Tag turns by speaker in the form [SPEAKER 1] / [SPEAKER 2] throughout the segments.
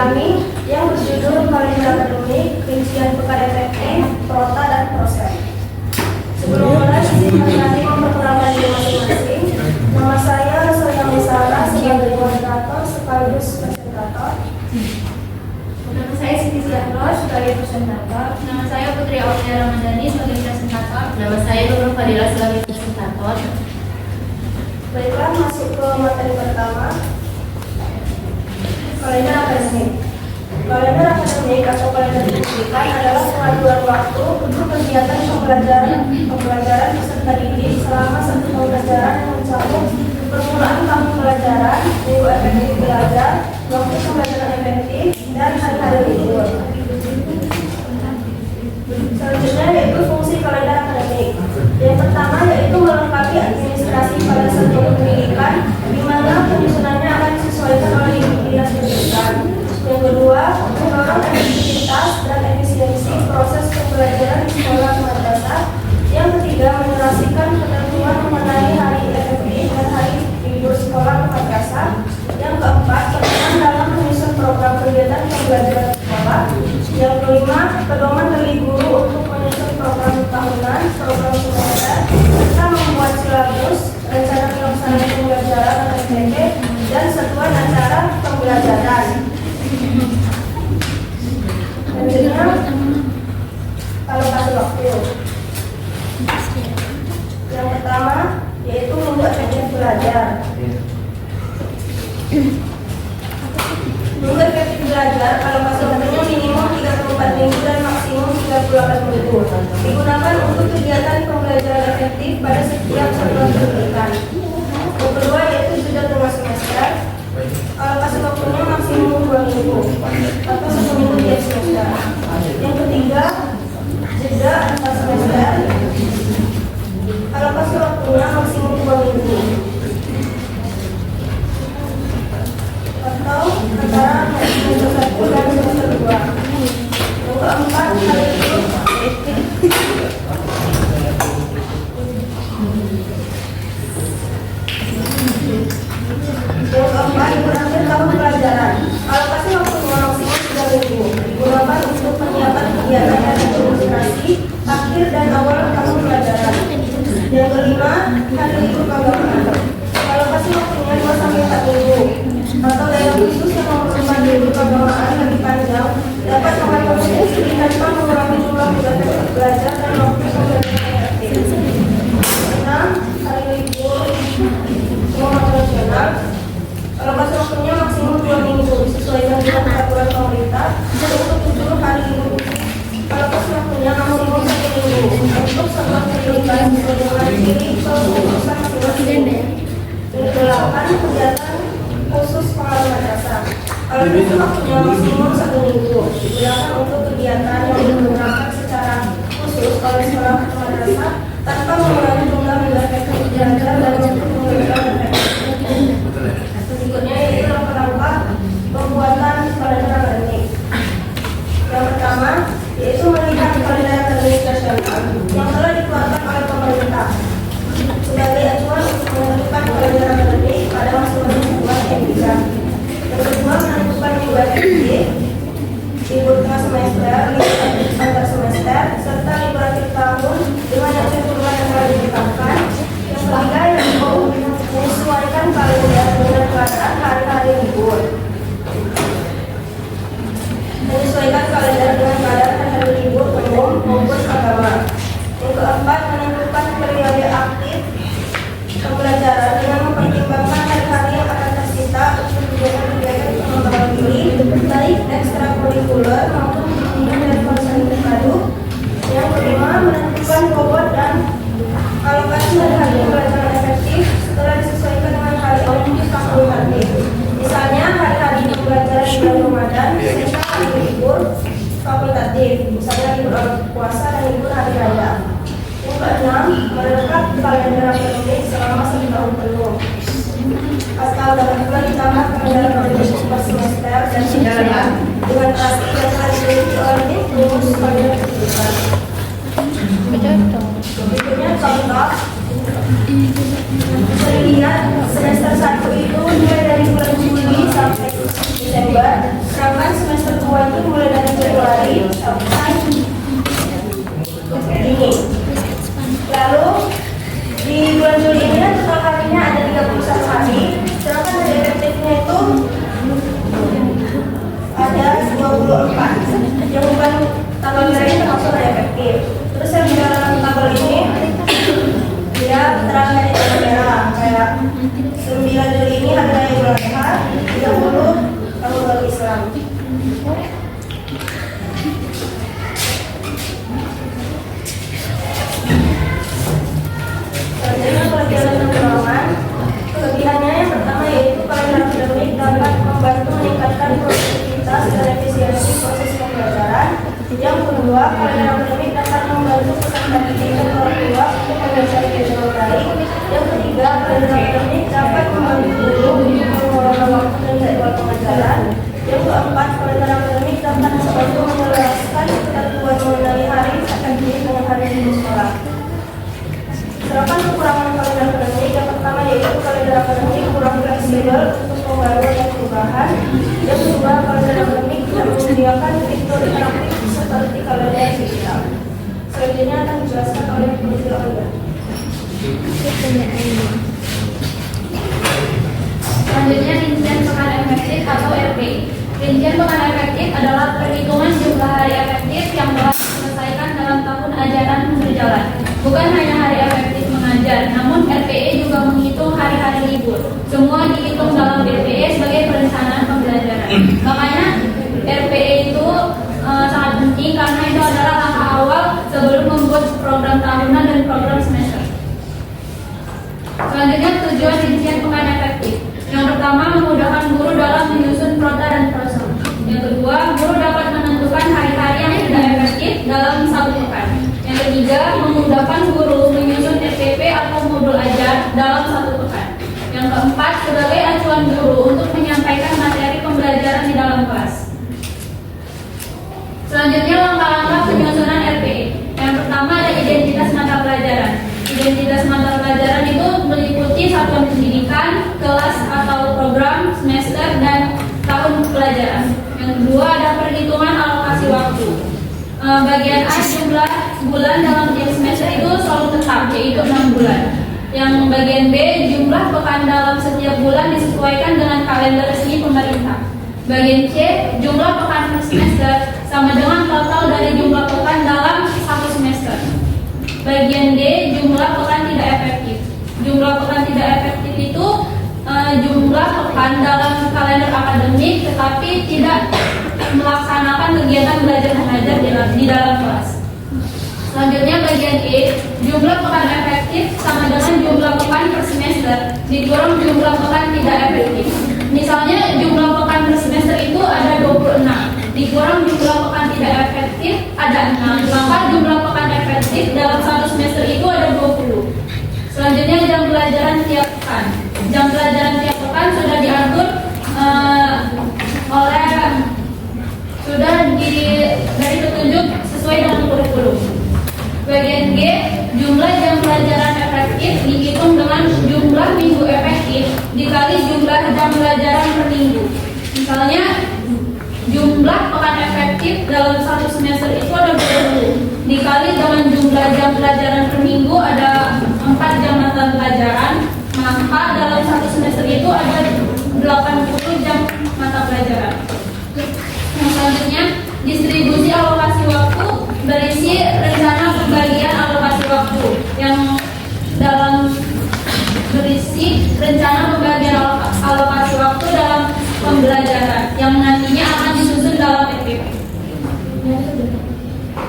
[SPEAKER 1] kami yang berjudul Kalender Akademik, Rincian Pekan Efektif, Prota dan Proses. Sebelum mulai, izinkan kami memperkenalkan diri masing-masing. Nama saya Soya Misara sebagai moderator sekaligus presentator.
[SPEAKER 2] Nama saya Siti Zahra sebagai presentator.
[SPEAKER 3] Nama saya Putri Aulia Ramadhani sebagai presentator.
[SPEAKER 2] Nama saya Nurul Fadila sebagai presentator.
[SPEAKER 1] Baiklah, masuk ke materi pertama. Kalender akademik. Kalender akademik atau kalender pendidikan adalah pengajuan waktu untuk kegiatan pembelajaran peserta didik selama satu tahun pembelajaran yang mencakup permulaan tahun pelajaran, minggu efektif belajar, waktu pembelajaran efektif, dan hari-hari libur. Selanjutnya yaitu fungsi kalender akademik. Yang pertama yaitu melengkapi administrasi pada satuan pendidikan, di mana penyusunannya akan disesuaikan oleh dinas pendidikan. Yang kedua, mendorong efektivitas dan efisiensi proses pembelajaran di sekolah madrasah. Yang ketiga, menerapkan ketentuan mengenai hari efektif dan hari libur sekolah madrasah. Yang keempat, peran dalam menyusun program kegiatan pembelajaran sekolah. Yang kelima, pedoman dari guru untuk menyusun program tahunan, program semester, serta membuat silabus, rencana pelaksanaan pembelajaran (RPP) dan satuan acara pembelajaran. Selanjutnya, alokasi waktu. Yang pertama yaitu minggu efektif belajar. Minggu efektif belajar alokasi waktunya minimum 34 minggu dan maksimum 38 minggu. Digunakan untuk kegiatan pembelajaran efektif pada setiap satuan pendidikan. Yang kedua yaitu jeda tengah semester. Alokasi waktunya maksimum 2 minggu atau 1 minggu tiap semester. Yang ketiga, jeda antar semester. Alokasi waktunya maksimum 2 minggu atau antara semester 1 dan semester 2. Yang keempat, hari libur. Yang keempat, berakhir tahun pelajaran. Alokasi waktunya maksimum 3 minggu. Digunakan untuk penyiapan kegiatan administrasi akhir dan awal tahun pelajaran. Yang kelima, hari libur keagamaan. Alokasi waktunya 2-4 minggu. Atau daerah khusus yang memerlukan libur keagamaan lebih panjang dapat mengakomodir tanpa mengurangi jumlah tugas belajar dan waktu pembelajaran efektif. 6. Hari libur nasional. Alokasi waktunya maksimum 2 minggu disesuaikan dengan peraturan pemerintah untuk 7 hari libur. Alokasi waktunya maksimum 1 minggu untuk satuan pendidikan sesuai dengan ciri keputusan masing-masing. Yang ke-8, kegiatan khusus pengaruh madrasah. Alokasi waktunya maksimum 1 minggu digunakan untuk kegiatan yang digunakan secara khusus oleh sekolah madrasah tanpa mengurangi jumlah efektif belajar dan waktu pembelajaran efektif. Berikutnya yaitu langkah-langkah pembuatan kalender akademik. Yang pertama yaitu melihat kalender akademik nasional yang telah dikeluarkan oleh pemerintah sebagai acuan untuk menentukan kalender akademik pada masing-masing bulan yang bisa. Yang kedua, menentukan minggu efektif, libur tengah semester, libur antar semester, serta libur akhir tahun dengan yang ketentuan yang telah ditetapkan. Yang ketiga yaitu menyesuaikan kalender dengan keadaan hari-hari libur. Menyesuaikan kalender dengan keadaan hari libur umum maupun agama. Yang keempat, menentukan periode aktif pembelajaran dengan mempertimbangkan hari-hari yang akan tersita untuk kegiatan-kegiatan pengembangan diri, baik ekstrakurikuler maupun dan konsen terpadu. Yang kelima, menentukan bobot dan alokasi hari-hari pembelajaran efektif setelah disesuaikan dengan hari umum fakultatif. Misalnya hari-hari pembelajaran di bulan Ramadan serta hari libur fakultatif, misalnya libur puasa dan libur hari raya. Yang keenam, melengkap kalender akademik selama 1 tahun penuh atau dapat pula ditambah kalender akademik per semester dan sidang dengan pasti yang telah dimiliki oleh rumus kalender pendidikan. Berikutnya contoh. Bisa dilihat semester 1 itu mulai dari bulan Juli sampai Desember. bulan, sedangkan semester 2 itu mulai dari Januari sampai Juni. Lalu di bulan Juli ini total harinya ada 31 hari, sedangkan dari efektifnya itu ada 24 yang bukan tanggal merah ini termasuk hari efektif. Terus yang di dalam tabel ini dia keterangan dari tanggal merah kayak 9 Juli ini hari raya Idul Adha, 30 tahun baru Islam. Selanjutnya pelajaran pengulangan. Kelebihannya yang pertama yaitu kalender akademik dapat membantu meningkatkan produktivitas dan efisiensi proses pembelajaran. Yang kedua, kalender akademik dapat membantu peserta didik dan orang tua untuk menyelesaikan dengan baik. Yang ketiga, kalender akademik dapat membantu guru untuk mengelola waktu dan jadwal pengajaran. Yang keempat, kalender akademik dapat membantu menyelaraskan ketentuan mengenai hari akademik dengan hari libur sekolah. Sedangkan kekurangan kalender akademik yang pertama yaitu kalender akademik kurang fleksibel untuk pembaruan dan perubahan. Yang kedua, kalender akademik tidak menyediakan fitur interaktif seperti kalender digital. Selanjutnya akan dijelaskan oleh Bu Aulia.
[SPEAKER 3] Selanjutnya rincian pekan efektif atau RP. Rincian pekan efektif adalah perhitungan jumlah hari efektif yang telah diselesaikan dalam tahun ajaran berjalan. Bukan hanya hari efektif mengajar, namun RPE juga menghitung hari-hari libur. Semua dihitung dalam RPE sebagai perencanaan pembelajaran. Makanya RPE itu sangat penting karena itu adalah langkah awal sebelum membuat program tahunan dan program semester. Selanjutnya tujuan rincian pekan efektif. Yang pertama, memudahkan guru dalam menyusun prota dan prosa. Yang kedua, guru dapat menentukan hari-hari yang tidak efektif dalam satu pekan. Yang ketiga, memudahkan guru menyusun SPP atau modul ajar dalam satu pekan. Yang keempat, sebagai acuan guru untuk menyampaikan materi pembelajaran di dalam kelas. Selanjutnya, langkah-langkah penyusunan RPE. Yang pertama ada identitas mata pelajaran. Identitas mata pelajaran itu meliputi satuan pendidikan, kelas atau program, semester, dan tahun pelajaran. Yang kedua ada perhitungan alokasi waktu. Bagian A jumlah bulan dalam tiap semester itu selalu tetap, yaitu 6 bulan. Yang bagian B jumlah pekan dalam setiap bulan disesuaikan dengan kalender resmi pemerintah. Bagian C jumlah pekan per semester sama dengan total dari jumlah pekan dalam satu semester. Bagian D jumlah pekan tidak efektif. Jumlah pekan tidak efektif itu jumlah pekan dalam kalender akademik tetapi tidak melaksanakan kegiatan belajar mengajar di dalam kelas. Selanjutnya bagian E, jumlah pekan efektif sama dengan jumlah pekan per semester dikurang jumlah pekan tidak efektif. Misalnya jumlah pekan per semester itu ada 26, dikurang jumlah pekan tidak efektif ada 6, maka jumlah pekan efektif dalam satu semester itu ada 20. Selanjutnya jam pelajaran tiap pekan. Jam pelajaran tiap pekan sudah diatur sudah dari petunjuk sesuai dengan kurikulum. Bagian G, jumlah jam pelajaran efektif dihitung dengan jumlah minggu efektif dikali jumlah jam pelajaran per minggu. Misalnya jumlah pekan efektif dalam satu semester itu ada 20 dikali dengan jumlah jam pelajaran per minggu ada 4 jam mata pelajaran, maka dalam satu semester itu ada 80 jam mata pelajaran. Yang selanjutnya distribusi alokasi waktu berisi rencana pembagian alokasi waktu yang dalam berisi rencana pembagian alokasi waktu dalam pembelajaran yang nantinya akan disusun dalam RPP.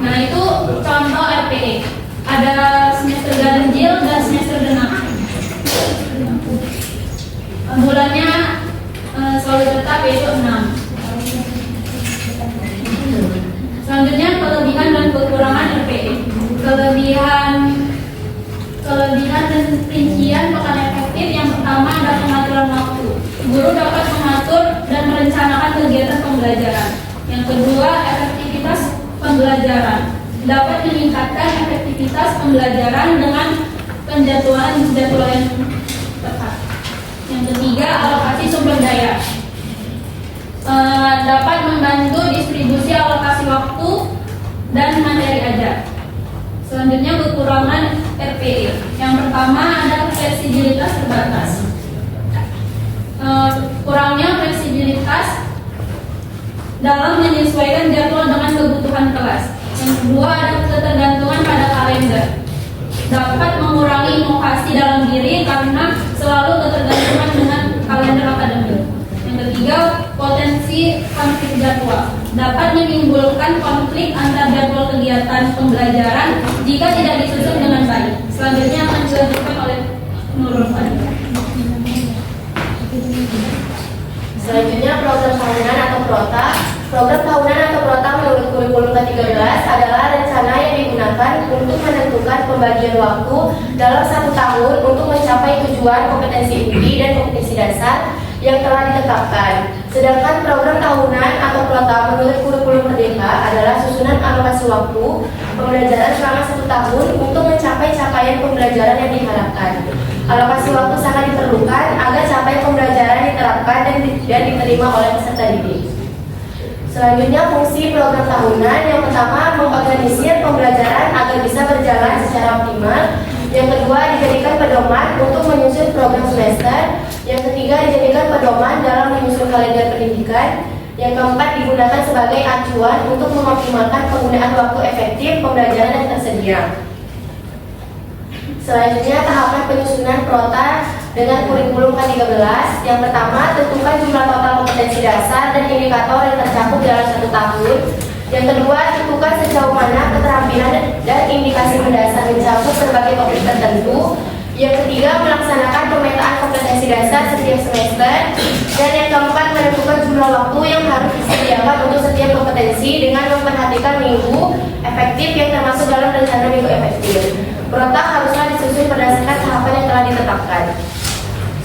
[SPEAKER 3] Nah itu contoh RPE. Ada semester ganjil dan semester genap. Bulannya selalu tetap yaitu 6. Selanjutnya kelebihan dan kekurangan RPE. Kelebihan dan rincian pekan efektif yang pertama ada pengaturan waktu. Guru dapat mengatur dan merencanakan kegiatan pembelajaran. Yang kedua, efektivitas pembelajaran. Dapat meningkatkan efektivitas pembelajaran dengan penjadwalan yang tepat. Yang ketiga, alokasi sumber daya. dapat membantu distribusi alokasi waktu dan materi ajar. Selanjutnya kekurangan RPE. Yang pertama ada fleksibilitas terbatas. Kurangnya fleksibilitas dalam menyesuaikan jadwal dengan kebutuhan kelas. Yang kedua ada ketergantungan pada kalender. Dapat mengurangi inovasi dalam diri karena selalu ketergantungan dengan kalender akademik. Yang ketiga, potensi konflik jadwal. Dapat menimbulkan konflik antar jadwal kegiatan pembelajaran jika tidak disusun dengan baik. Selanjutnya akan dilanjutkan oleh Nurul Fadila.
[SPEAKER 4] Selanjutnya program tahunan atau prota. Program tahunan atau prota menurut kurikulum ke-13 adalah rencana yang digunakan untuk menentukan pembagian waktu dalam 1 tahun untuk mencapai tujuan kompetensi inti dan kompetensi dasar yang telah ditetapkan. Sedangkan program tahunan atau prota menurut kurikulum Merdeka adalah susunan alokasi waktu pembelajaran selama 1 tahun untuk mencapai capaian pembelajaran yang diharapkan. Alokasi waktu sangat diperlukan agar capaian pembelajaran diterapkan dan diterima oleh peserta didik. Selanjutnya fungsi program tahunan. Yang pertama mengorganisir pembelajaran agar bisa berjalan secara optimal. Yang kedua dijadikan pedoman untuk menyusun program semester. Yang ketiga dijadikan pedoman dalam menyusun kalender pendidikan. Yang keempat digunakan sebagai acuan untuk mengoptimalkan penggunaan waktu efektif pembelajaran yang tersedia. Selanjutnya tahapan penyusunan prota dengan kurikulum ke-13. Yang pertama tentukan jumlah total kompetensi dasar dan indikator yang tercakup dalam 1 tahun. Yang kedua tentukan sejauh mana keterampilan dan indikasi mendasar mencakup berbagai topik tertentu. Yang ketiga melaksanakan pemetaan kompetensi dasar setiap semester. Dan yang keempat menentukan jumlah waktu yang harus disediakan untuk setiap kompetensi dengan memperhatikan minggu efektif yang termasuk dalam rencana minggu efektif. Prota haruslah disusun berdasarkan tahapan yang telah ditetapkan.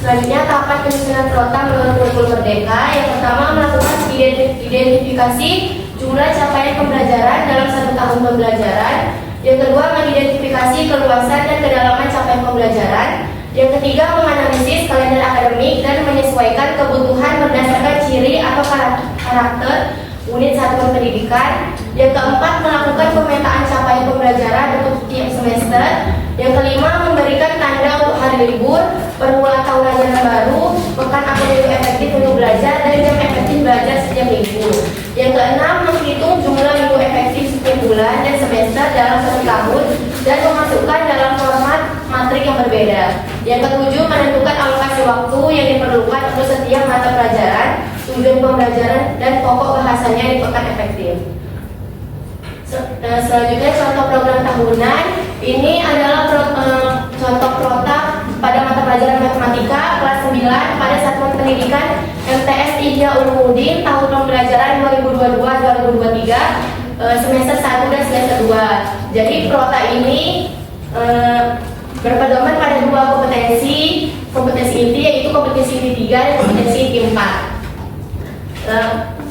[SPEAKER 4] Selanjutnya tahapan penyusunan prota menurut kurikulum Merdeka. Yang pertama melakukan identifikasi jumlah capaian pembelajaran dalam 1 tahun pembelajaran. Yang kedua mengidentifikasi keluasan dan kedalaman capaian pembelajaran. Yang ketiga menganalisis kalender akademik dan menyesuaikan kebutuhan berdasarkan ciri atau karakter unit satuan pendidikan. Yang keempat melakukan pemetaan capaian pembelajaran untuk setiap semester. Yang kelima memberikan tanda untuk hari libur, permulaan tahun ajaran baru, pekan akademik efektif untuk belajar, dan jam efektif belajar setiap minggu. Yang keenam menghitung jumlah minggu efektif setiap bulan dan semester dalam 1 tahun dan memasukkan dalam format matrik yang berbeda. Yang ketujuh menentukan alokasi waktu yang diperlukan untuk setiap mata pelajaran, tujuan pembelajaran, dan pokok bahasanya di pekan efektif. Selanjutnya contoh program tahunan. Ini adalah contoh prota pada mata pelajaran matematika kelas 9 pada satuan pendidikan MTS Ihya Ulumuddin tahun pembelajaran 2022-2023 semester 1 dan semester 2. Jadi prota ini berpedoman pada 2 kompetensi inti, yaitu kompetensi inti 3 dan kompetensi inti 4.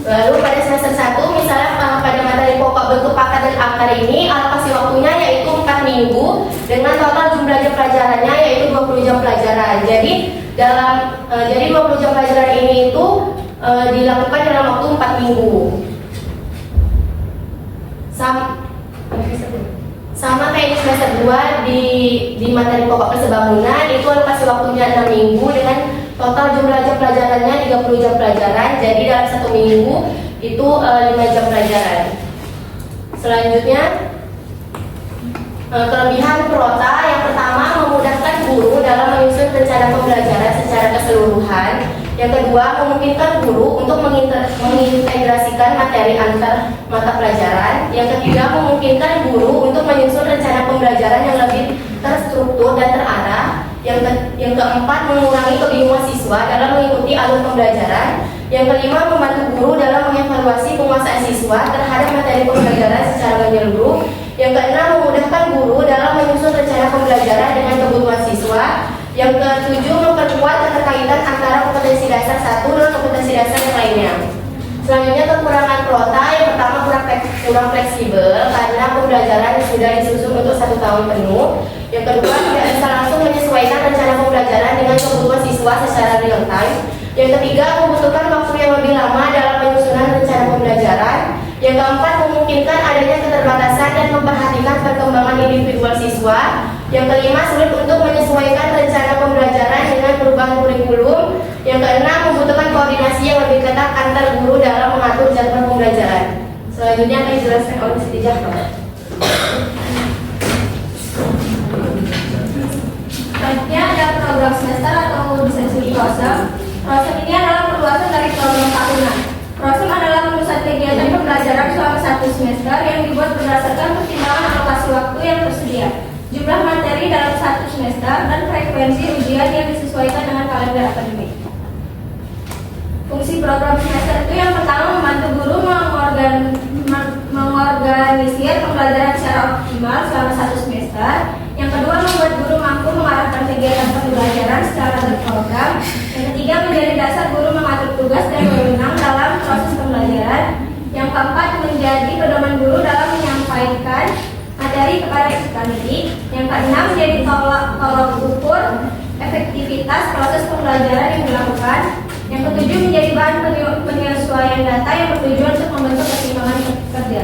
[SPEAKER 4] Lalu pada semester 1 misalnya pada materi pokok bentuk pangkat dan akar ini alokasi waktunya yaitu 4 minggu dengan total jumlah jam pelajarannya yaitu 20 jam pelajaran. Jadi 20 jam pelajaran ini itu dilakukan dalam waktu 4 minggu. Sama kayak di semester 2 di materi pokok persebangunan itu alokasi waktunya 6 minggu dengan total jumlah jam pelajarannya 30 jam pelajaran. Jadi dalam 1 minggu itu 5 jam pelajaran. Selanjutnya kelebihan prota. Yang pertama memudahkan guru dalam menyusun rencana pembelajaran secara keseluruhan. Yang kedua memungkinkan guru untuk mengintegrasikan materi antar mata pelajaran. Yang ketiga memungkinkan guru untuk menyusun rencana pembelajaran yang lebih terstruktur dan terarah. Yang keempat mengurangi kebingungan siswa dalam mengikuti alur pembelajaran. Yang kelima membantu guru dalam mengevaluasi penguasaan siswa terhadap materi pembelajaran secara menyeluruh. Yang keenam memudahkan guru dalam menyusun rencana pembelajaran dengan kebutuhan siswa. Yang ketujuh memperkuat keterkaitan antara kompetensi dasar satu dan kompetensi dasar yang lainnya. Selanjutnya kekurangan prota. Yang pertama kurang fleksibel karena pembelajaran sudah disusun untuk 1 tahun penuh. Yang kedua tidak bisa langsung menyesuaikan rencana pembelajaran dengan kebutuhan siswa secara real time. Yang ketiga membutuhkan waktu yang lebih lama dalam Yang keempat, memungkinkan adanya keterbatasan dan memperhatikan perkembangan individual siswa. Yang kelima, sulit untuk menyesuaikan rencana pembelajaran dengan perubahan kurikulum. Yang keenam, membutuhkan koordinasi yang lebih ketat antar guru dalam mengatur jadwal pembelajaran. Selanjutnya akan dijelaskan oleh Siti Jahro.
[SPEAKER 2] Selanjutnya ada program semester atau bisa disebut PROSEM. PROSEM ini adalah perluasan dari program tahunan. PROSEM adalah pusat kegiatan pembelajaran selama 1 semester yang dibuat berdasarkan pertimbangan alokasi waktu yang tersedia, jumlah materi dalam 1 semester, dan frekuensi ujian yang disesuaikan dengan kalender akademik. Fungsi program semester itu yang pertama membantu guru mengorganisir pembelajaran secara optimal selama 1 semester. Yang kedua, membuat guru mampu mengarahkan kegiatan pembelajaran secara terprogram. Yang ketiga, menjadi dasar guru mengatur tugas dan wewenang dalam proses pembelajaran. Yang keempat, menjadi pedoman guru dalam menyampaikan materi kepada peserta didik. Yang keenam, menjadi tolak ukur efektivitas proses pembelajaran yang dilakukan. Yang ketujuh, menjadi bahan penyesuaian data yang bertujuan untuk membentuk keseimbangan kerja.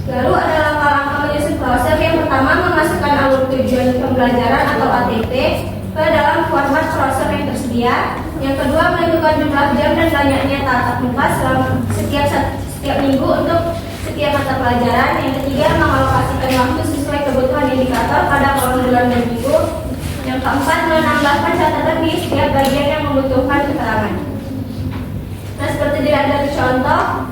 [SPEAKER 2] Lalu ada langkah-langkah menyusun proses. Yang pertama, memasukkan alur tujuan pembelajaran atau ATP ke dalam format proses yang tersedia. Yang kedua, menentukan jumlah jam dan banyaknya tatap muka selama setiap minggu untuk setiap mata pelajaran. Yang ketiga, mengalokasikan waktu sesuai kebutuhan indikator pada kolom bulan dan minggu. Yang keempat, menambahkan catatan di setiap bagian yang membutuhkan keterangan. Nah, seperti dilihat dari contoh,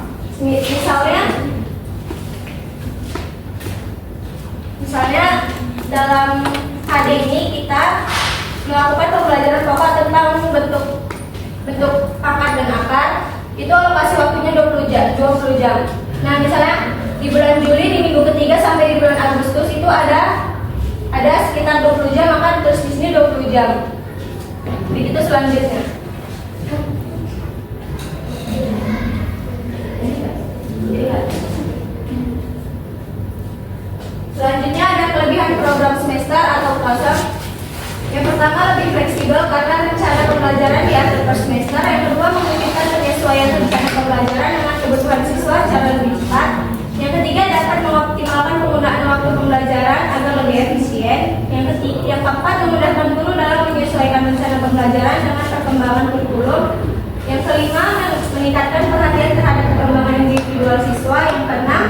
[SPEAKER 2] misalnya dalam HD ini kita melakukan pembelajaran pokok tentang bentuk pangkat dan akar. Itu alokasi waktunya 20 jam. Nah, misalnya di bulan Juli di minggu ketiga sampai di bulan Agustus itu ada sekitar 20 jam, maka terus di sini 20 jam. Begitu selanjutnya. Selanjutnya ada kelebihan program semester atau PROSEM. Yang pertama, lebih fleksibel karena rencana pembelajaran diatur per semester. Yang kedua, memungkinkan penyesuaian rencana pembelajaran dengan kebutuhan siswa secara lebih cepat. Yang ketiga, dapat mengoptimalkan penggunaan waktu pembelajaran agar lebih efisien. Yang keempat, memudahkan guru dalam menyesuaikan rencana pembelajaran dengan perkembangan kurikulum. Yang kelima, meningkatkan perhatian terhadap perkembangan individual siswa. Yang keenam,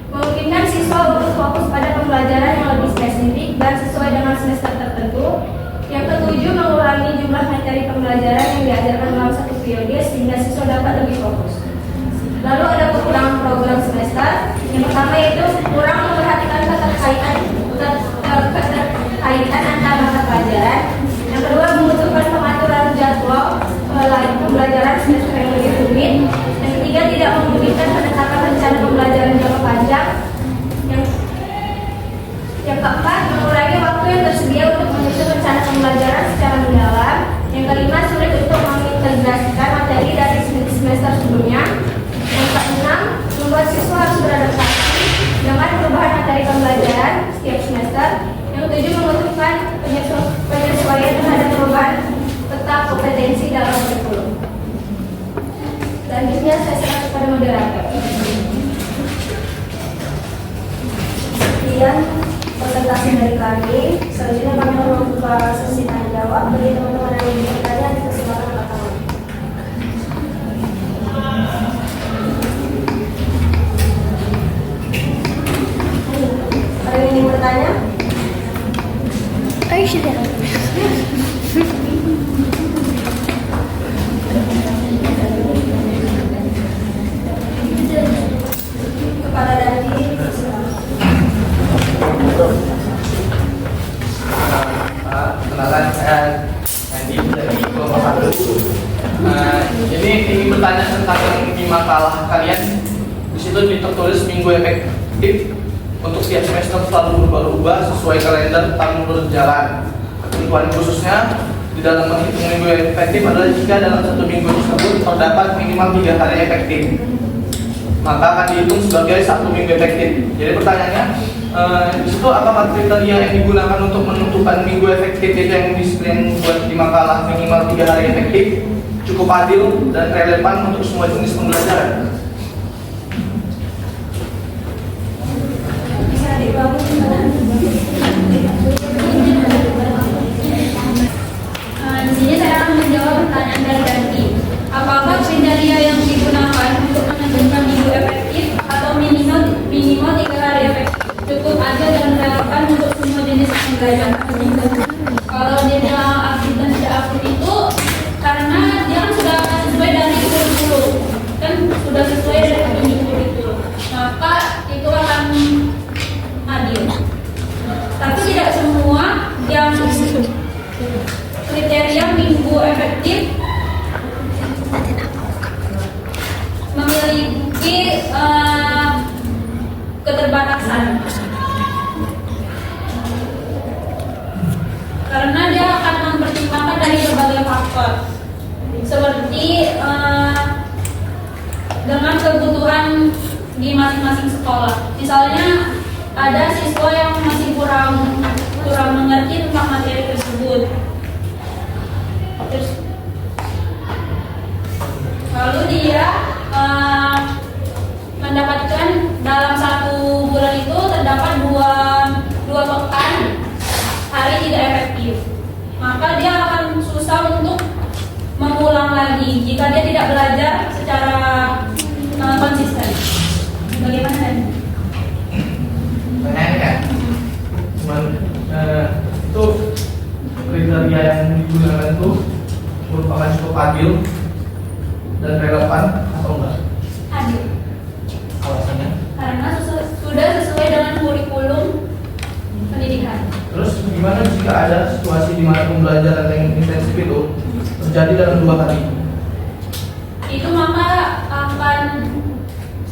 [SPEAKER 2] memungkinkan siswa untuk fokus pada pembelajaran yang lebih spesifik dan sesuai dengan semester tertentu. Yang ketujuh, mengurangi jumlah materi pembelajaran yang diajarkan dalam satu periode sehingga siswa dapat lebih fokus. Lalu ada kekurangan program semester. Yang pertama yaitu kurang memperhatikan keterkaitan antar mata pelajaran. Yang kedua, membutuhkan pengaturan jadwal pembelajaran semester yang lebih rumit. Yang ketiga, tidak memungkinkan penetapan rencana pembelajaran jangka panjang. Yang keempat, mengurangi waktu yang tersedia untuk menyusun rencana pembelajaran secara mendalam. Yang kelima, sulit untuk mengintegrasikan materi dari semester sebelumnya. Yang keenam, membuat siswa harus beradaptasi dengan perubahan materi pembelajaran setiap semester. Yang ketujuh, membutuhkan penyesuaian terhadap perubahan peta kompetensi dalam kurikulum. Selanjutnya saya serahkan kepada moderator.
[SPEAKER 1] Sekian presentasi dari kami. Selanjutnya kami akan membuka sesi tanya jawab. Bagi teman-teman yang ingin bertanya, dipersilakan angkat tangan. Ada yang ingin bertanya?
[SPEAKER 5] Ayo sudah.
[SPEAKER 1] Kepada Dandi,
[SPEAKER 6] kenalan, saya Andy dari kelompok 1. Ini ingin bertanya tentang di makalah kalian. Di situ tertulis minggu efektif untuk setiap semester selalu berubah-ubah sesuai kalender tahun berjalan. Ketentuan khususnya di dalam menghitung minggu efektif adalah jika dalam satu minggu tersebut terdapat minimal 3 hari efektif, maka akan dihitung sebagai 1 minggu efektif. Jadi pertanyaannya, di situ apakah kriteria yang digunakan untuk menentukan minggu efektif itu yang di-screen buat di makalah minimal 3 hari efektif cukup adil dan relevan untuk semua jenis pembelajaran?
[SPEAKER 3] Di sini saya akan menjawab pertanyaan dari Ganti. Apakah kriteria yang digunakan untuk menentukan minggu efektif atau minimal 3 hari efektif cukup ada dan relevan untuk semua jenis pembelajaran? Kalau dia bilang aktif dan tidak aktif itu karena dia kan sudah sesuai dari kurikulum, kan sudah sesuai dari ini kurikulum, maka itu akan adil. Tapi tidak semua yang kriteria minggu efektif memiliki keterbatasan, karena dia akan mempertimbangkan dari berbagai faktor seperti dengan kebutuhan di masing-masing sekolah. Misalnya ada siswa yang masih kurang mengerti tentang materi tersebut. Terus, lalu dia mendapatkan dalam 1 bulan itu terdapat dua pekan hari tidak efektif, maka dia akan susah untuk mengulang lagi jika dia tidak belajar secara konsisten. Bagaimana kan?
[SPEAKER 6] Pertanyaannya kan, cuman itu kriteria yang digunakan itu merupakan cukup adil dan relevan atau enggak?
[SPEAKER 3] Adil.
[SPEAKER 6] Alasannya?
[SPEAKER 3] Karena sudah sesuai dengan kurikulum pendidikan.
[SPEAKER 6] Terus gimana jika ada situasi di mana pembelajaran yang intensif itu terjadi dalam 2 hari?
[SPEAKER 3] Itu maka akan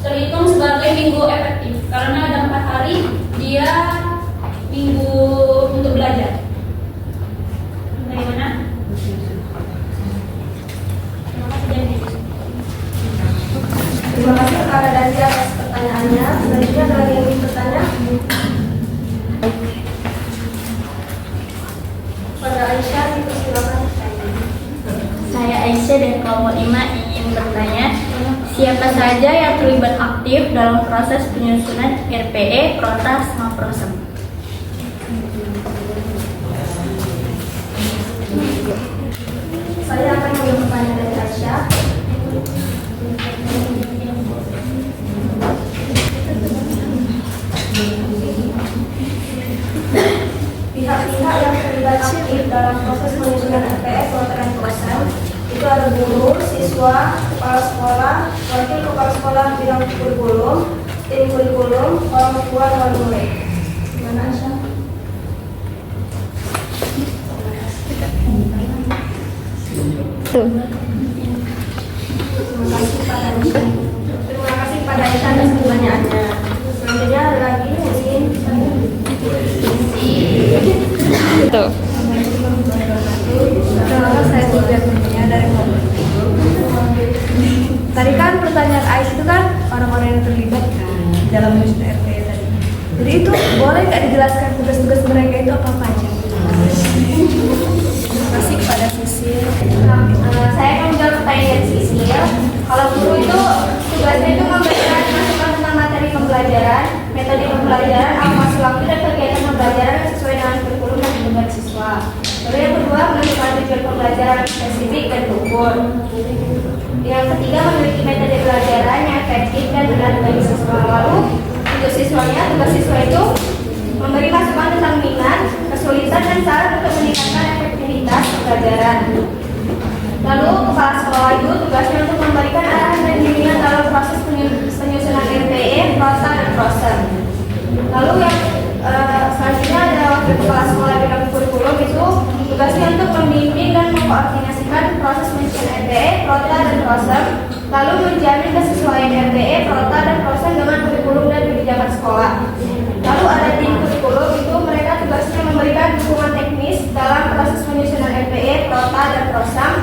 [SPEAKER 3] terhitung sebagai minggu efektif karena ada 4 hari dia minggu untuk belajar. Bagaimana? Terima kasih Janji.
[SPEAKER 1] Terima kasih kepada Danti atas pertanyaannya. Selanjutnya ada lagi yang ingin bertanya? Pada Aisyah, dipersilakan.
[SPEAKER 5] Saya Aisyah dari kelompok 5 ingin bertanya, siapa saja yang terlibat aktif dalam proses penyusunan RPE, Prota, sama Prosem?
[SPEAKER 1] Saya akan mengambil pertanyaan dari Aisyah. Pihak-pihak yang terlibat aktif dalam proses penyusunan RPE, Prota, dan Prosem itu ada guru, siswa, kepala sekolah, wakil kepala sekolah bidang kurikulum, tim kurikulum, orang tua, dan wali murid. Gimana Aisyah? Terima kasih pada Aisyah atas pertanyaannya. Selanjutnya ada lagi mungkin saya juga punya dari tadi kan pertanyaan Ais itu kan orang-orang yang terlibat dalam menyusun RPE tadi. Jadi itu boleh nggak dijelaskan tugas-tugas mereka itu apa aja? Terima kasih kepada Sisil.
[SPEAKER 2] Saya akan menjawab pertanyaan Sisil. Kalau guru itu tugasnya itu memberikan masukan tentang materi pembelajaran, metode pembelajaran, alokasi waktu dan kegiatan pembelajaran yang sesuai dengan kurikulum dan beban siswa. Lalu yang kedua, menentukan tujuan pembelajaran spesifik dan terukur. Yang ketiga, memiliki metode pelajaran yang efektif dan benar bagi siswa. Lalu untuk siswanya, tugas siswa itu memberi masukan tentang minat, kesulitan dan saran untuk meningkatkan efektivitas pembelajaran. Lalu kepala sekolah itu tugasnya untuk memberikan arahan dan bimbingan dalam proses penyusunan RPE, Prota, dan Prosem. Lalu yang selanjutnya ada wakil kepala sekolah bidang kurikulum itu tugasnya untuk membimbing dan mengkoordinasikan proses penyusunan RPE, Prota, dan Prosem. Lalu menjamin kesesuaian RPE, Prota, dan Prosem dengan kurikulum dan kebijakan sekolah. Lalu ada tim kurikulum itu mereka tugasnya memberikan dukungan teknis dalam proses penyusunan RPE, Prota, dan Prosem.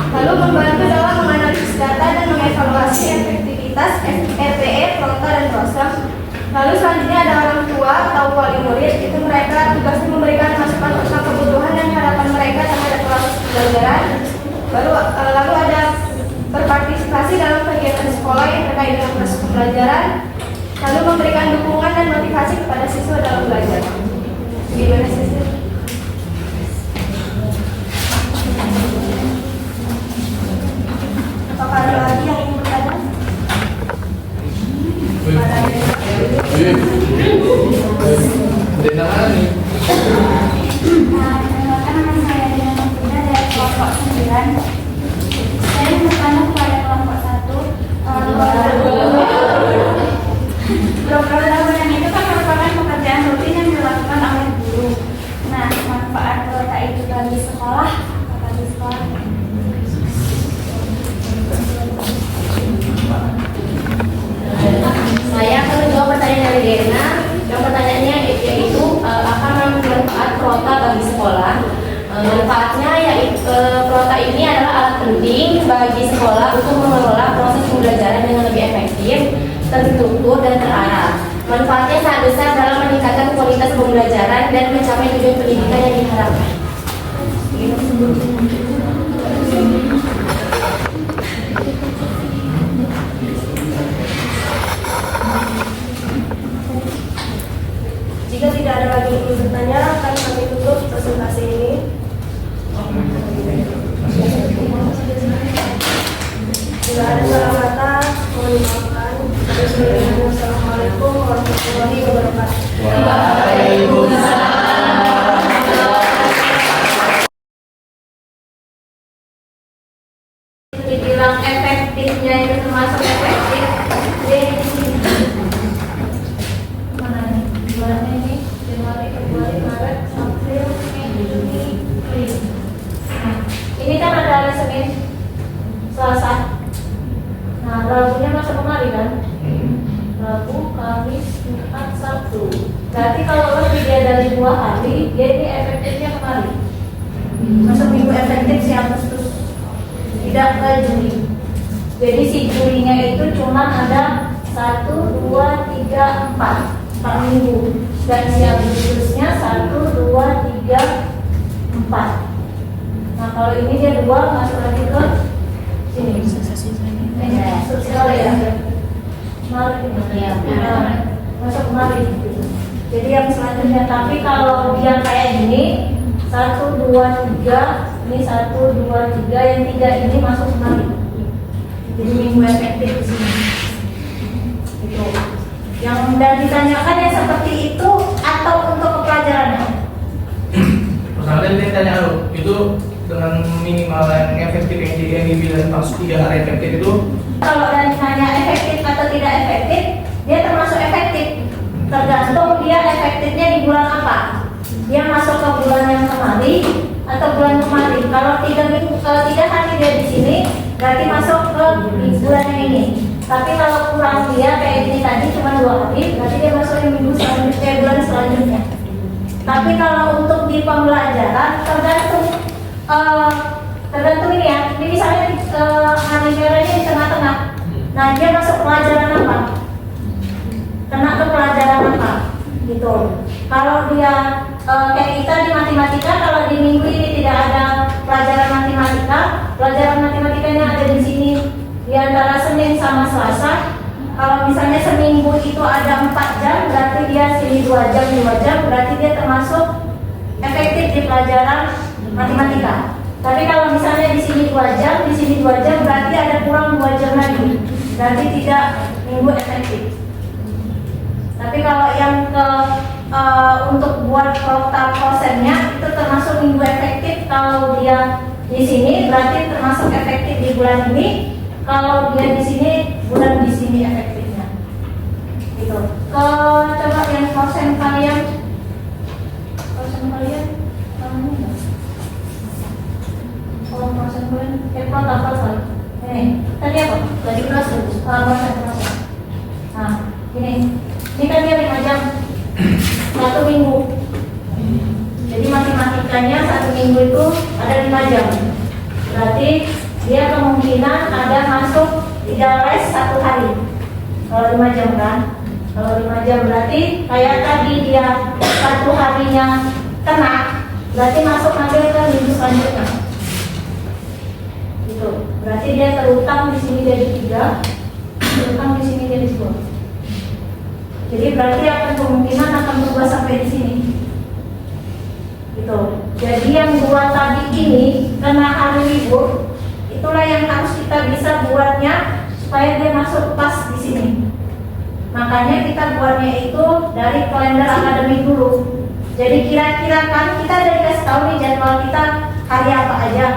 [SPEAKER 2] Lalu membantu dalam menganalisis data dan mengevaluasi efektivitas RPE, Prota, dan Prosem. Lalu selanjutnya ada orang tua atau wali murid, itu mereka tugasnya memberikan masukan tentang kebutuhan dan harapan mereka terhadap proses pembelajaran. Lalu ada berpartisipasi dalam kegiatan sekolah yang terkait dengan proses pembelajaran. lalu memberikan dukungan dan motivasi kepada siswa dalam belajar. Gimana siswa?
[SPEAKER 1] Apakah ada lagi yang ingin bertanya?
[SPEAKER 6] Dari mana nih?
[SPEAKER 5] Perkenalkan nama saya Diana Frida dari kelompok 9. Saya bertanya kepada kelompok 1. Program yang itu kan merupakan pekerjaan rutin yang dilakukan oleh guru. Nah, manfaat kuota itu bagi sekolah, bagi sekolah.
[SPEAKER 4] Saya akan menjawab pertanyaan dari Dena. Yang pertanyaannya yaitu apa manfaat kuota bagi sekolah? Manfaatnya yaitu kuota ini adalah alat penting bagi sekolah untuk mengelola proses pembelajaran dengan lebih efektif, terstruktur dan terarah. Manfaatnya sangat besar dalam meningkatkan kualitas pembelajaran dan mencapai tujuan pendidikan yang diharapkan.
[SPEAKER 1] Jika tidak ada lagi yang ingin bertanya, akan kami tutup presentasi ini. Jika ada salah kata, mohon dimaafkan. Wassalamualaikum warahmatullahi wabarakatuh.
[SPEAKER 2] Dibilang efektifnya itu termasuk efektif. Mana nih? Bulannya ini Januari, Februari, Maret, April, Mei, Juni, Juli. Nah, ini kan ada Senin, Selasa. Nah, Rabunya masuk kemari kan? Rabu, Kamis, Jumat, Sabtu. Berarti kalau lebih dia dari 2 hari, dia ini efektifnya kemari. Masuk minggu efektif si Agustus, tidak ke Juli. Jadi si Julinya itu cuma ada 1, 2, 3, 4 minggu. Dan si Agustusnya 1, 2, 3, 4. Nah kalau ini dia 2 masuk lagi ke sini. Sosial ya. Maret ya. Masuk kemarin. Jadi yang selanjutnya, tapi kalau dia kayak gini 1, 2, 3, ini 1, 2, 3, yang 3 ini masuk kemarin. Jadi minggu efektif di sini. Itu. Yang dan ditanyakan yang seperti itu atau untuk pelajarannya?
[SPEAKER 6] Pertama dia tanya itu dengan minimal yang efektif yang dibilang pas 3 hari efektif itu.
[SPEAKER 2] Kalau dan tanya efektif atau tidak efektif, dia termasuk efektif. Tergantung dia efektifnya di bulan apa. Dia masuk ke bulan yang kemarin atau bulan kemarin. Kalau 3 hari dia di sini, berarti masuk ke bulan yang ini. Tapi kalau kurang dia kayak gini tadi cuma 2 hari, berarti dia masuk di minggu selanjutnya, bulan selanjutnya. Tapi kalau untuk di pembelajaran tergantung ini ya. Ini misalnya hari merahnya di tengah-tengah. Nah dia masuk pelajaran apa? Kena ke pelajaran apa? Gitu. Kalau dia kayak kita di matematika, kalau di minggu ini tidak ada pelajaran matematika, pelajaran matematikanya ada di sini di antara Senin sama Selasa. Kalau misalnya seminggu itu ada 4 jam, berarti dia sini 2 jam, 5 jam, berarti dia termasuk efektif di pelajaran matematika. Tapi kalau misalnya di sini 2 jam, di sini 2 jam, berarti ada kurang 2 jam lagi, berarti tidak minggu efektif. Tapi kalau yang untuk buat total prosennya itu termasuk minggu efektif. Kalau dia di sini berarti termasuk efektif di bulan ini. Kalau dia di sini, bulan di sini efektifnya. Gitu. Coba yang prosen kalian, kalau prosen kalian, apa kali? Ini tadi apa? Tadi prosen. Prosen. Nah, ini kan dia 5 jam 1 minggu. Jadi matematikanya 1 minggu itu ada 5 jam. Berarti dia kemungkinan ada masuk 3 les 1 hari. Kalau 5 jam kan? Kalau 5 jam berarti kayak tadi dia 1 harinya kena, berarti masuk nanti ke minggu selanjutnya. Gitu. Berarti dia terutang di sini jadi 3, terutang di sini jadi 2.
[SPEAKER 7] Jadi berarti akan kemungkinan akan berubah sampai di sini. Gitu. Jadi yang 2 tadi ini karena hari libur, itulah yang harus kita bisa buatnya supaya dia masuk pas di sini. Makanya kita buatnya itu dari kalender akademik dulu. Jadi kira-kira kan kita udah dikasih tahu nih jadwal kita hari apa aja.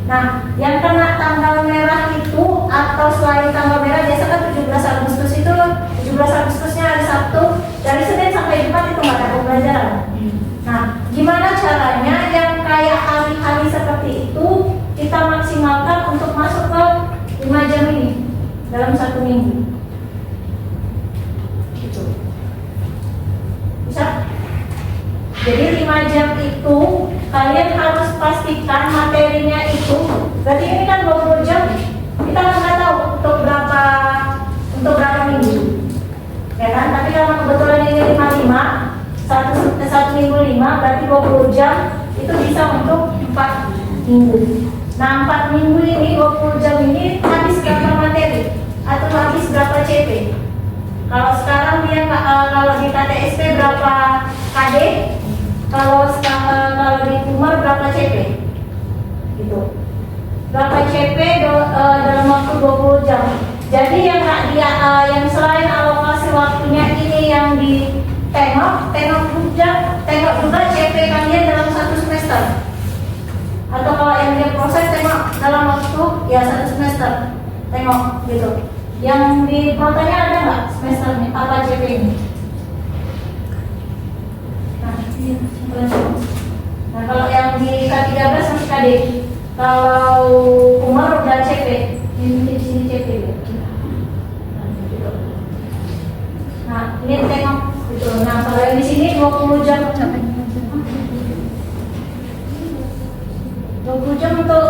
[SPEAKER 7] Nah, yang kena tanggal merah itu atau selain tanggal merah biasa kan 17 Agustus itu 17 Agustusnya hari Sabtu dari Senin sampai Jumat itu nggak ada pembelajaran. Nah, gimana caranya yang kayak hari-hari seperti itu kita maksimalkan untuk masuk ke 5 jam ini dalam 1 minggu? Gitu. Bisa? Jadi 5 jam itu kalian harus pastikan materinya itu. Berarti ini kan 20 jam. Kita nggak tahu untuk berapa minggu, ya kan? Tapi kalau kebetulan ini 55, satu minggu 5, berarti 20 jam itu bisa untuk 4 minggu. Nah 4 minggu ini 20 jam ini habis berapa materi atau habis berapa CP? Kalau sekarang dia kalau di KTSP berapa KD? Kalau di Kumar berapa CP? Gitu. Berapa CP dalam waktu 20 jam. Jadi yang yang selain alokasi waktunya ini yang tengok juga CP kalian dalam 1 semester. Atau kalau yang dia proses tengok dalam waktu ya 1 semester. Tengok gitu. Yang di protanya ada nggak semesternya apa CP ini? Nah kalau yang di K13 masih KD, kalau Umar udah CP, ini di sini CP ya. Nah ini tengok gitu. Nah kalau yang di sini 20 jam, 20 jam untuk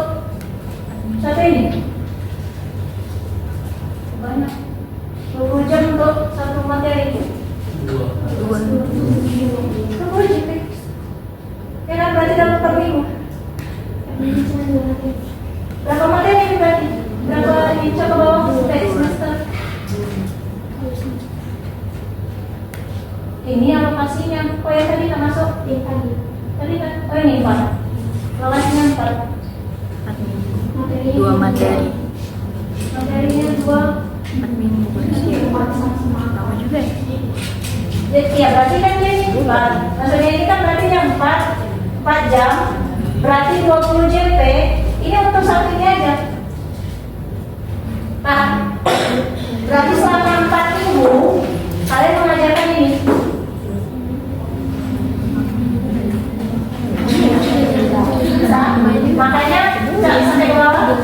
[SPEAKER 7] satu ini banyak. 20 jam untuk satu materi. 20 JP. Ya kan berarti dalam per minggu. Berapa materi ini berarti? Berapa coba bawa sampai semester? Ini alokasinya. Oh ya tadi tak masuk. Tadi kan? Oh ini 4. Alokasinya 4.
[SPEAKER 5] 2 materi.
[SPEAKER 7] Materinya
[SPEAKER 5] 4 minggu berarti. Sama juga ya?
[SPEAKER 7] Ya berarti kan ini 4. Maksudnya ini kan berarti yang 4 jam. Berarti 20 JP. Ini untuk satu ini aja. Nah, berarti selama 4 minggu kalian mengajarkan ini. Makanya nggak sampai ke bawah.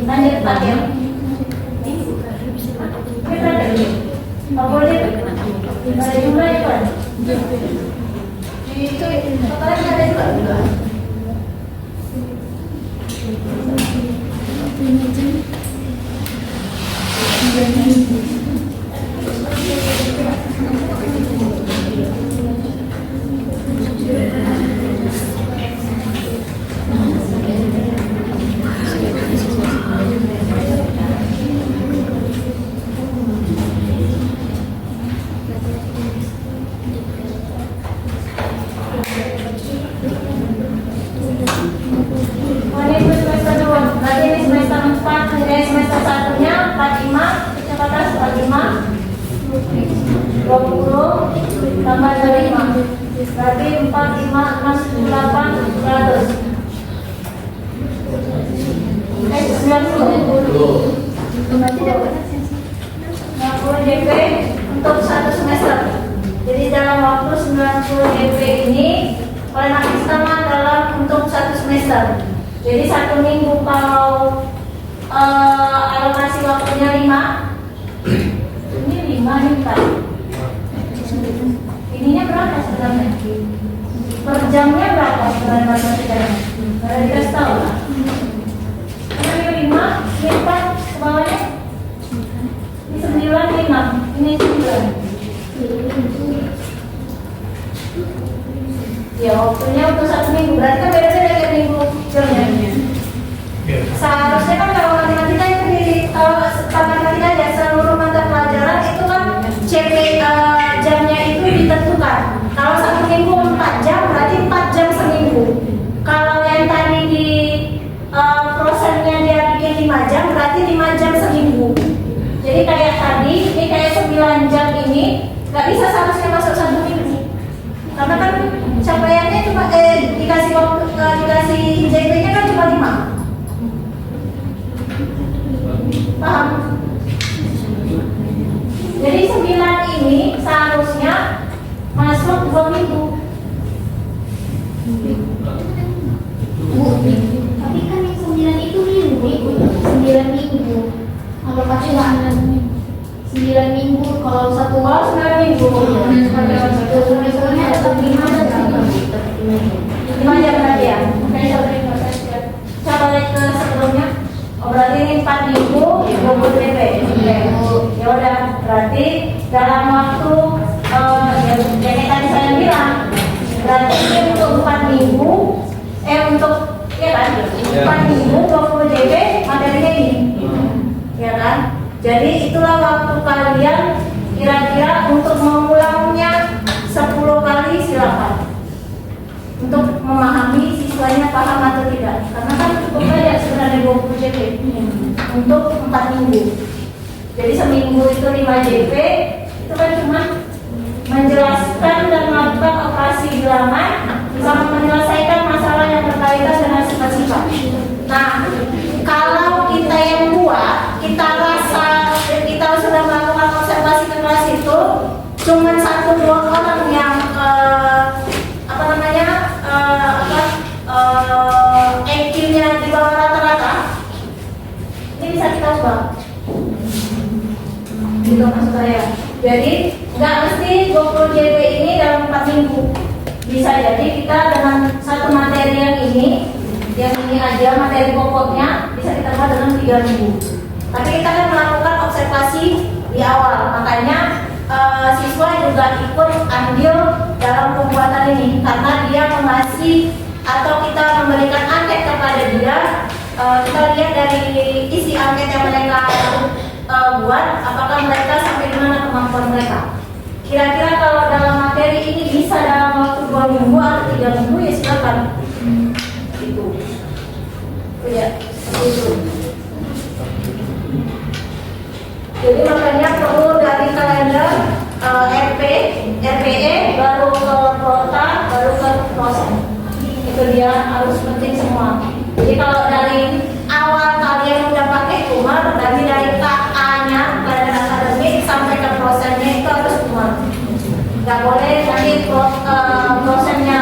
[SPEAKER 7] Lanjut Pak ya. Apa boleh? Ada jumlah itu kan? Itu totalnya ada juga. Semester 1-nya 45, kecepatan 45, 20 tambah 5, berarti 4, 5, 6, 7, 8, 90 DP untuk 1 semester. Jadi dalam waktu 90 DP ini kalian akan sama dalam untuk 1 semester. Jadi 1 minggu kalau alokasi waktunya 5. Ini 5 nih Pak. Ininya berapa sebenarnya? Per jamnya berapa sebenarnya matematikanya? Karena dikasih tahu lah. Ini 5, ini 4, ke bawahnya. Ini 9, 5, ini 9. Ya waktunya untuk 1 minggu. Berarti kan beda-beda ya minggu jamnya. Seharusnya kan kalau matematika itu di matematika aja seluruh mata pelajaran itu kan C ini nggak bisa seharusnya masuk 1 minggu. Karena kan capaiannya cuma dikasih waktu dikasih JP-nya kan cuma 5. Paham? Jadi 9 ini seharusnya masuk 2 minggu.
[SPEAKER 5] Tapi kan yang 9 itu minggu, 9 minggu. Kalau pakai 9 minggu, kalau satu
[SPEAKER 7] Oh, 9 minggu.
[SPEAKER 5] misalnya ada 5
[SPEAKER 7] 5 jam berarti ya? Coba balik ke sebelumnya. Oh, berarti ini 4 minggu 20 DP. Ya udah, berarti dalam waktu yang tadi saya bilang, berarti ini untuk 4 minggu untuk ya kan? 4 minggu 20 DP materinya ini. Ya kan? Jadi itulah waktu kalian kira-kira untuk mengulangnya 10 kali silakan. Untuk memahami siswanya paham atau tidak. Karena kan cukup banyak sebenarnya 20 JP untuk 4 minggu. Jadi seminggu itu 5 JP, itu kan cuma menjelaskan dan melakukan operasi di laman sama menyelesaikan masalah yang berkaitan dengan sifat-sifat. Nah, kalau kita yang buat, kita rasa kita sudah melakukan observasi ke kelas itu cuma 1-2 orang yang EQ-nya di bawah rata-rata, ini bisa kita ubah. Gitu maksud saya. Jadi nggak mesti 20 JP ini dalam 4 minggu. Bisa jadi kita dengan satu materi yang ini aja materi pokoknya bisa kita buat dengan 3 minggu. Tapi kita kan melakukan observasi di awal, makanya siswa juga ikut andil dalam pembuatan ini karena dia mengasih atau kita memberikan angket kepada dia. Kita lihat dari isi angket yang mereka buat, apakah mereka sampai di mana kemampuan mereka. Kira-kira kalau dalam materi ini bisa dalam waktu 2 minggu atau 3 minggu ya silakan. Itu. Ya, seperti itu. Jadi makanya perlu dari kalender RPE baru ke prota baru ke proses. Itu dia harus penting semua. Jadi kalau dari awal kalian udah pakai kumar, berarti dari KA-nya kalender akademik sampai ke prosesnya itu harus kumar. Gak boleh nanti prosesnya